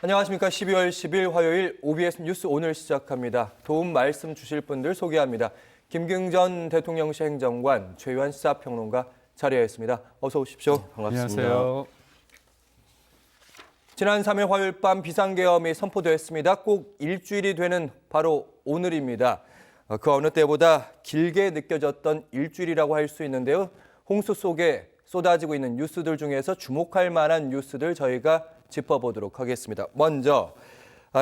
안녕하십니까. 12월 10일 화요일 OBS 뉴스 오늘 시작합니다. 도움 말씀 주실 분들 소개합니다. 김경준 전 대통령실 행정관, 최유한 시사평론가 자리하였습니다. 어서 오십시오. 반갑습니다. 안녕하세요. 지난 3일 화요일 밤 비상계엄이 선포되었습니다. 꼭 일주일이 되는 바로 오늘입니다. 그 어느 때보다 길게 느껴졌던 일주일이라고 할 수 있는데요. 홍수 속에 쏟아지고 있는 뉴스들 중에서 주목할 만한 뉴스들 저희가 짚어보도록 하겠습니다. 먼저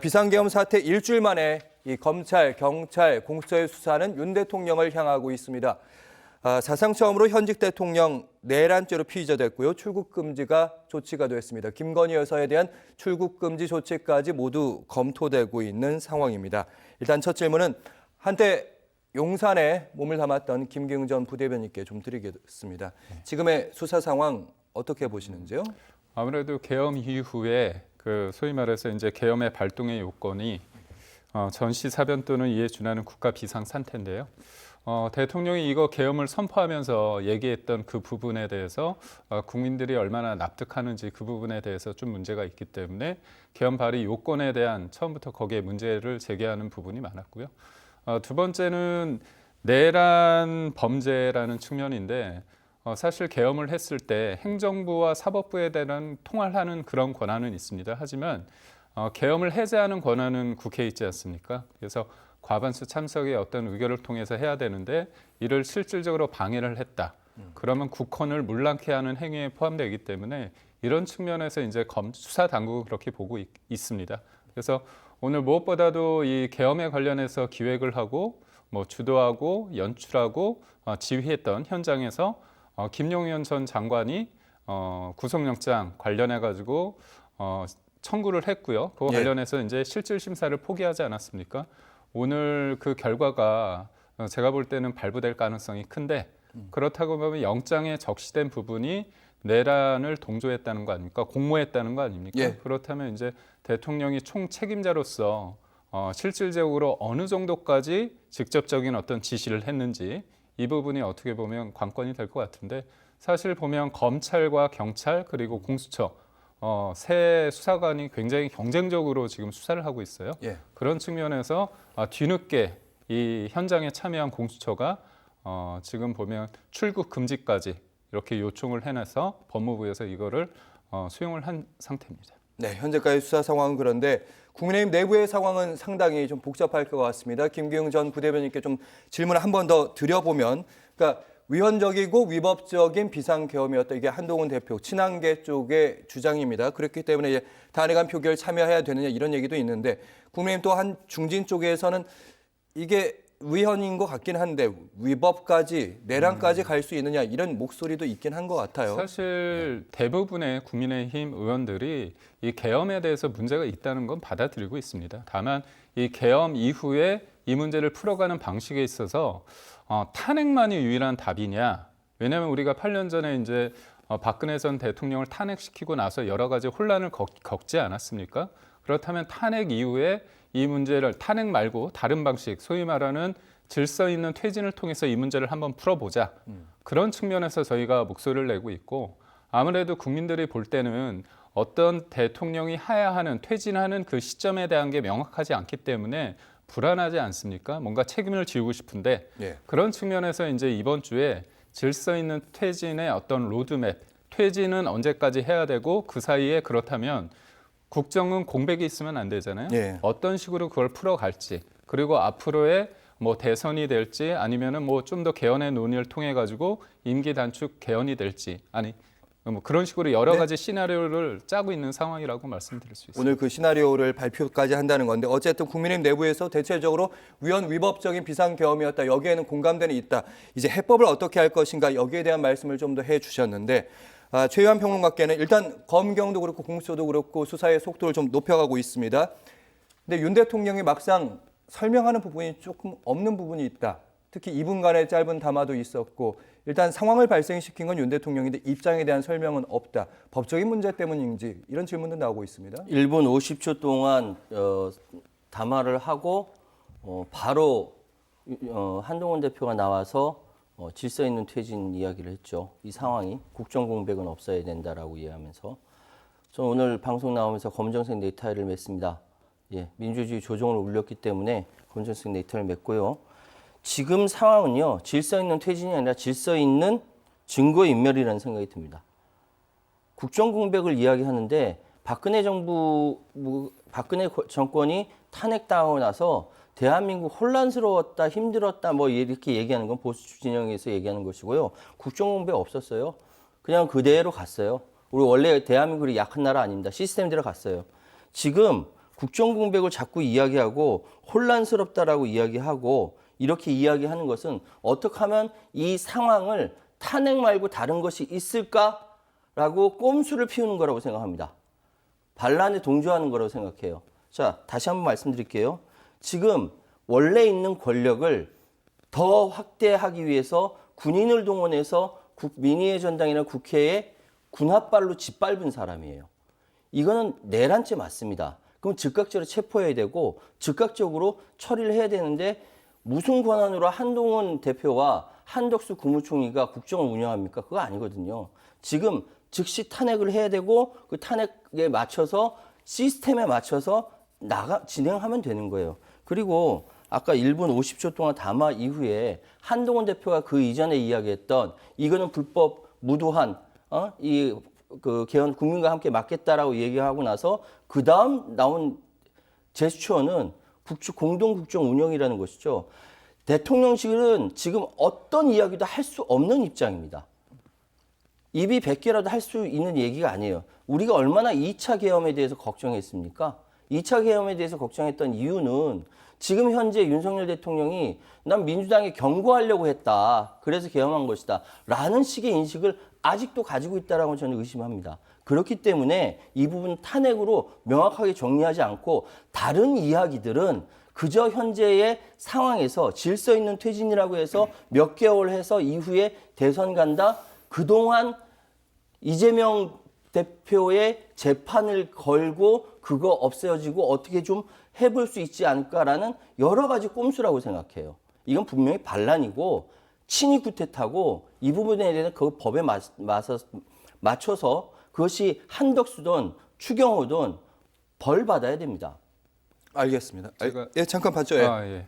비상계엄 사태 일주일 만에 이 검찰, 경찰, 공수처의 수사는 윤 대통령을 향하고 있습니다. 사상 처음으로 현직 대통령 내란죄로 피의자됐고요. 출국 금지가 조치가 됐습니다. 김건희 여사에 대한 출국 금지 조치까지 모두 검토되고 있는 상황입니다. 일단 첫 질문은 한때 용산에 몸을 담았던 김경준 전 부대변인께 좀 드리겠습니다. 지금의 수사 상황 어떻게 보시는지요? 아무래도 계엄 이후에 그 소위 말해서 이제 계엄의 발동의 요건이 전시사변 또는 이에 준하는 국가 비상 상태인데요. 대통령이 이거 계엄을 선포하면서 얘기했던 그 부분에 대해서 국민들이 얼마나 납득하는지 그 부분에 대해서 좀 문제가 있기 때문에 계엄 발의 요건에 대한 처음부터 거기에 문제를 제기하는 부분이 많았고요. 두 번째는 내란 범죄라는 측면인데 사실 계엄을 했을 때 행정부와 사법부에 대한 통할하는 그런 권한은 있습니다. 하지만 계엄을 해제하는 권한은 국회에 있지 않습니까? 그래서 과반수 참석의 어떤 의결을 통해서 해야 되는데 이를 실질적으로 방해를 했다. 그러면 국헌을 문랑케 하는 행위에 포함되기 때문에 이런 측면에서 이제 수사 당국은 그렇게 보고 있습니다. 그래서 오늘 무엇보다도 이 계엄에 관련해서 기획을 하고 주도하고 연출하고 지휘했던 현장에서 김용현 전 장관이 구속영장 관련해 가지고 청구를 했고요. 그와 관련해서 이제 실질 심사를 포기하지 않았습니까? 오늘 그 결과가 제가 볼 때는 발부될 가능성이 큰데 그렇다고 보면 영장에 적시된 부분이 내란을 동조했다는 거 아닙니까? 공모했다는 거 아닙니까? 예. 그렇다면 이제 대통령이 총책임자로서 실질적으로 어느 정도까지 직접적인 어떤 지시를 했는지 이 부분이 어떻게 보면 관건이 될 것 같은데 사실 보면 검찰과 경찰 그리고 공수처 새 수사관이 굉장히 경쟁적으로 지금 수사를 하고 있어요. 예. 그런 측면에서 뒤늦게 이 현장에 참여한 공수처가 지금 보면 출국 금지까지 이렇게 요청을 해내서 법무부에서 이거를 수용을 한 상태입니다. 네, 현재까지 수사 상황은 그런데 국민의힘 내부의 상황은 상당히 좀 복잡할 것 같습니다. 김경준 전 부대변인께 좀 질문을 한 번 더 드려보면, 그러니까 위헌적이고 위법적인 비상계엄이었다. 이게 한동훈 대표 친한계 쪽의 주장입니다. 그렇기 때문에 이제 단일간 표결 참여해야 되느냐 이런 얘기도 있는데 국민의힘 또 한 중진 쪽에서는 이게 위헌인 것 같긴 한데 위법까지 내란까지 갈 수 있느냐 이런 목소리도 있긴 한 것 같아요. 사실 대부분의 국민의힘 의원들이 이 계엄에 대해서 문제가 있다는 건 받아들이고 있습니다. 다만 이 계엄 이후에 이 문제를 풀어가는 방식에 있어서 탄핵만이 유일한 답이냐? 왜냐하면 우리가 8년 전에 이제 박근혜 전 대통령을 탄핵시키고 나서 여러 가지 혼란을 겪지 않았습니까? 그렇다면 탄핵 이후에 이 문제를 탄핵 말고 다른 방식, 소위 말하는 질서 있는 퇴진을 통해서 이 문제를 한번 풀어보자. 그런 측면에서 저희가 목소리를 내고 있고 아무래도 국민들이 볼 때는 어떤 대통령이 해야 하는 퇴진하는 그 시점에 대한 게 명확하지 않기 때문에 불안하지 않습니까? 뭔가 책임을 지우고 싶은데 그런 측면에서 이제 이번 주에 질서 있는 퇴진의 어떤 로드맵, 퇴진은 언제까지 해야 되고 그 사이에 그렇다면 국정은 공백이 있으면 안 되잖아요. 어떤 식으로 그걸 풀어갈지 그리고 앞으로의 대선이 될지 아니면은 좀 더 개헌의 논의를 통해 가지고 임기 단축 개헌이 될지 그런 식으로 여러 가지 시나리오를 짜고 있는 상황이라고 말씀드릴 수 있습니다. 오늘 그 시나리오를 발표까지 한다는 건데 어쨌든 국민의힘 내부에서 대체적으로 위헌 위법적인 비상계엄이었다. 여기에는 공감대는 있다. 이제 해법을 어떻게 할 것인가 여기에 대한 말씀을 좀 더 해주셨는데 최유한 평론가께는 일단 검경도 그렇고 공수처도 그렇고 수사의 속도를 좀 높여가고 있습니다. 근데 윤 대통령이 막상 설명하는 부분이 조금 없는 부분이 있다. 특히 2분간의 짧은 담화도 있었고 일단 상황을 발생시킨 건 윤 대통령인데 입장에 대한 설명은 없다. 법적인 문제 때문인지 이런 질문도 나오고 있습니다. 1분 50초 동안 담화를 하고 바로 한동훈 대표가 나와서 질서 있는 퇴진 이야기를 했죠. 이 상황이 국정 공백은 없어야 된다라고 이해하면서 저 오늘 방송 나오면서 검정색 넥타이를 맸습니다. 예, 민주주의 조정을 울렸기 때문에 검정색 넥타이를 맸고요. 지금 상황은요, 질서 있는 퇴진이 아니라 질서 있는 증거인멸이라는 생각이 듭니다. 국정공백을 이야기하는데 박근혜 정권이 탄핵당하고 나서 대한민국 혼란스러웠다, 힘들었다, 뭐 이렇게 얘기하는 건 보수 진영에서 얘기하는 것이고요. 국정공백 없었어요. 그냥 그대로 갔어요. 우리 원래 대한민국이 약한 나라 아닙니다. 시스템대로 갔어요. 지금 국정공백을 자꾸 이야기하고 혼란스럽다라고 이야기하고 이렇게 이야기하는 것은 어떻게 하면 이 상황을 탄핵 말고 다른 것이 있을까라고 꼼수를 피우는 거라고 생각합니다. 반란에 동조하는 거라고 생각해요. 자, 다시 한번 말씀드릴게요. 지금 원래 있는 권력을 더 확대하기 위해서 군인을 동원해서 민의의 전당이나 국회에 군합발로 짓밟은 사람이에요. 이거는 내란죄 맞습니다. 그럼 즉각적으로 체포해야 되고 즉각적으로 처리를 해야 되는데 무슨 권한으로 한동훈 대표와 한덕수 국무총리가 국정을 운영합니까? 그거 아니거든요. 지금 즉시 탄핵을 해야 되고 그 탄핵에 맞춰서 시스템에 맞춰서 진행하면 되는 거예요. 그리고 아까 1분 50초 동안 담화 이후에 한동훈 대표가 그 이전에 이야기했던 이거는 불법 무도한 개헌 국민과 함께 맞겠다라고 얘기하고 나서 그 다음 나온 제스처는 공동 국정 운영이라는 것이죠. 대통령실은 지금 어떤 이야기도 할 수 없는 입장입니다. 입이 100개라도 할 수 있는 얘기가 아니에요. 우리가 얼마나 2차 계엄에 대해서 걱정했습니까? 2차 계엄에 대해서 걱정했던 이유는 지금 현재 윤석열 대통령이 난 민주당에 경고하려고 했다. 그래서 계엄한 것이다. 라는 식의 인식을 아직도 가지고 있다라고 저는 의심합니다. 그렇기 때문에 이 부분 탄핵으로 명확하게 정리하지 않고 다른 이야기들은 그저 현재의 상황에서 질서 있는 퇴진이라고 해서 몇 개월 해서 이후에 대선 간다. 그동안 이재명 대표의 재판을 걸고 그거 없어지고 어떻게 좀 해볼 수 있지 않을까라는 여러 가지 꼼수라고 생각해요. 이건 분명히 반란이고 친위 구태타고 이 부분에 대해서 그 법에 맞춰서 그것이 한덕수든 추경호든 벌 받아야 됩니다. 알겠습니다. 제가- 예, 잠깐 봤죠. 예. 예.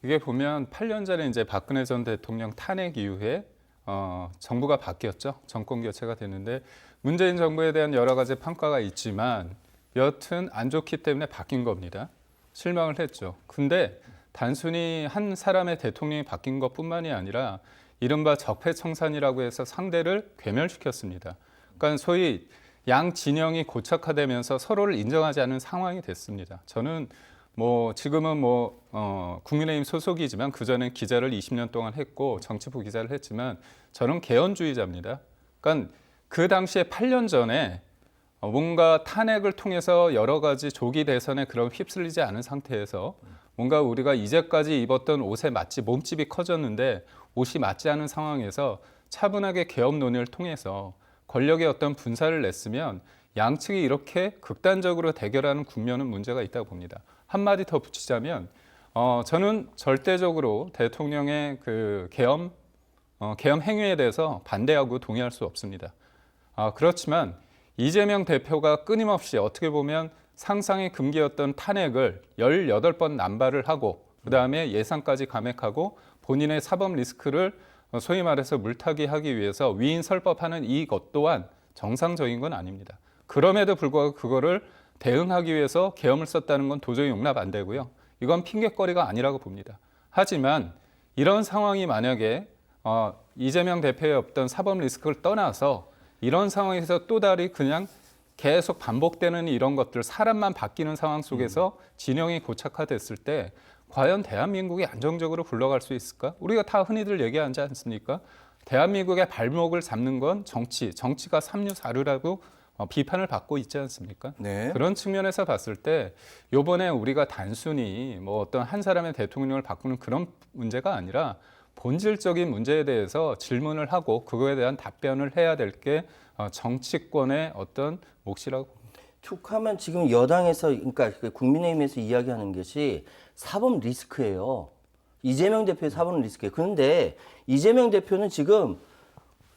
이게 보면 8년 전에 이제 박근혜 전 대통령 탄핵 이후에 정부가 바뀌었죠. 정권 교체가 됐는데 문재인 정부에 대한 여러 가지 평가가 있지만 여튼 안 좋기 때문에 바뀐 겁니다. 실망을 했죠. 근데 단순히 한 사람의 대통령이 바뀐 것뿐만이 아니라 이른바 적폐청산이라고 해서 상대를 괴멸시켰습니다. 그러니까 소위 양 진영이 고착화되면서 서로를 인정하지 않는 상황이 됐습니다. 저는 지금은 국민의힘 소속이지만 그전엔 기자를 20년 동안 했고 정치부 기자를 했지만 저는 개헌주의자입니다. 그러니까 그 당시에 8년 전에 뭔가 탄핵을 통해서 여러 가지 조기 대선에 그런 휩쓸리지 않은 상태에서 뭔가 우리가 이제까지 입었던 옷에 맞지 몸집이 커졌는데 옷이 맞지 않은 상황에서 차분하게 개헌 논의를 통해서 권력의 어떤 분사를 냈으면 양측이 이렇게 극단적으로 대결하는 국면은 문제가 있다고 봅니다. 한마디 더 붙이자면 저는 절대적으로 대통령의 그 계엄 행위에 대해서 반대하고 동의할 수 없습니다. 그렇지만 이재명 대표가 끊임없이 어떻게 보면 상상의 금기였던 탄핵을 18번 남발을 하고 그다음에 예산까지 감액하고 본인의 사법 리스크를 소위 말해서 물타기 하기 위해서 위인 설법하는 이것 또한 정상적인 건 아닙니다. 그럼에도 불구하고 그거를 대응하기 위해서 계엄을 썼다는 건 도저히 용납 안 되고요. 이건 핑계거리가 아니라고 봅니다. 하지만 이런 상황이 만약에 이재명 대표의 어떤 사법 리스크를 떠나서 이런 상황에서 또 다리 그냥 계속 반복되는 이런 것들, 사람만 바뀌는 상황 속에서 진영이 고착화됐을 때 과연 대한민국이 안정적으로 굴러갈 수 있을까? 우리가 다 흔히들 얘기하지 않습니까? 대한민국의 발목을 잡는 건 정치가 삼류사류라고 비판을 받고 있지 않습니까? 네. 그런 측면에서 봤을 때 이번에 우리가 단순히 어떤 한 사람의 대통령을 바꾸는 그런 문제가 아니라 본질적인 문제에 대해서 질문을 하고 그거에 대한 답변을 해야 될 게 정치권의 어떤 몫이라고 봅니다. 툭하면 지금 여당에서 그러니까 국민의힘에서 이야기하는 것이 사법 리스크예요. 이재명 대표의 사법 리스크예요. 그런데 이재명 대표는 지금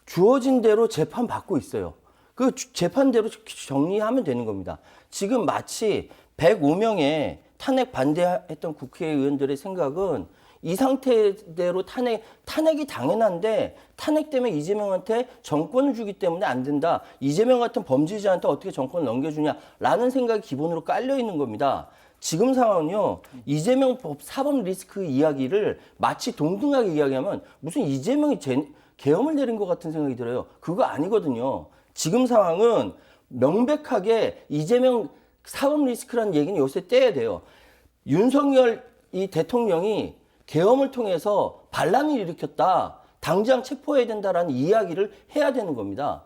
주어진 대로 재판 받고 있어요. 그 재판대로 정리하면 되는 겁니다. 지금 마치 105명의 탄핵 반대했던 국회의원들의 생각은 이 상태대로 탄핵이 당연한데 탄핵 때문에 이재명한테 정권을 주기 때문에 안 된다. 이재명 같은 범죄자한테 어떻게 정권을 넘겨주냐라는 생각이 기본으로 깔려 있는 겁니다. 지금 상황은요, 이재명 사법 리스크 이야기를 마치 동등하게 이야기하면 무슨 이재명이 계엄을 내린 것 같은 생각이 들어요. 그거 아니거든요. 지금 상황은 명백하게 이재명 사법 리스크라는 얘기는 요새 떼야 돼요. 윤석열 이 대통령이 계엄을 통해서 반란을 일으켰다. 당장 체포해야 된다라는 이야기를 해야 되는 겁니다.